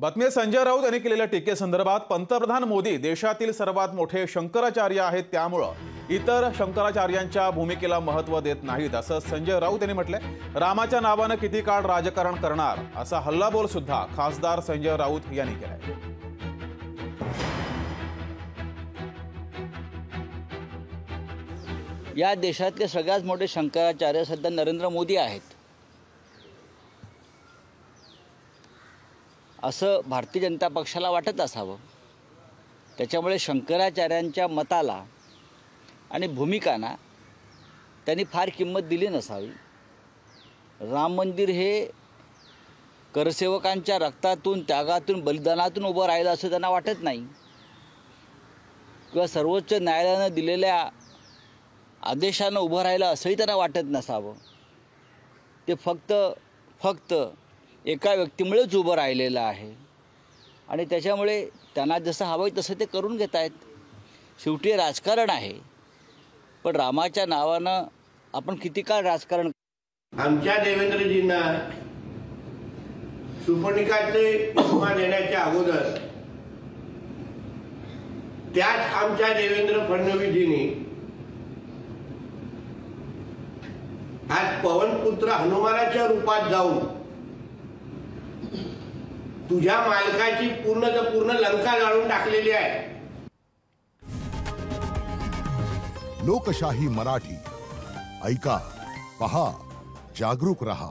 बातमी संजय राऊत यांनी केलेल्या टीकेसंदर्भात पंतप्रधान मोदी देशातील सर्वात मोठे शंकराचार्य आहेत, त्यामुळे इतर शंकराचार्यांच्या भूमिकेला महत्त्व देत नाहीत असं संजय राऊत यांनी म्हटलंय। रामाच्या नावाने किती काळ राजकारण करणार असा हल्लाबोल सुद्धा खासदार संजय राऊत यांनी केलाय। या देशातले सगळ्यात मोठे शंकराचार्य सध्या नरेंद्र मोदी आहेत असं भारतीय जनता पक्षाला वाटत असावं। त्याच्यामुळे शंकराचार्यांच्या मताला आणि भूमिकांना त्यांनी फार किंमत दिली नसावी। राम मंदिर हे करसेवकांच्या रक्तातून, त्यागातून, बलिदानातून उभं राहिलं असं त्यांना वाटत नाही, किंवा सर्वोच्च न्यायालयानं दिलेल्या आदेशानं उभं राहिलं असंही त्यांना वाटत नसावं। ते फक्त एका व्यक्तीमुळेच उभं राहिलेलं आहे आणि त्याच्यामुळे त्यांना जसं हवं तसं ते करून घेत आहेत। शेवटी राजकारण आहे, पण रामाच्या नावानं आपण किती काळ राजकारण। आमच्या देवेंद्रजींना सुपर्णिकाचे उपमा देण्याच्या अगोदर त्याच आमच्या देवेंद्र फडणवीसजींनी आज पवनपुत्र हनुमानाच्या रूपात जाऊन तुझ्या मालकाची पूर्ण लंका जाळून टाकलेली आहे। लोकशाही मराठी ऐका, पहा, जागरूक रहा।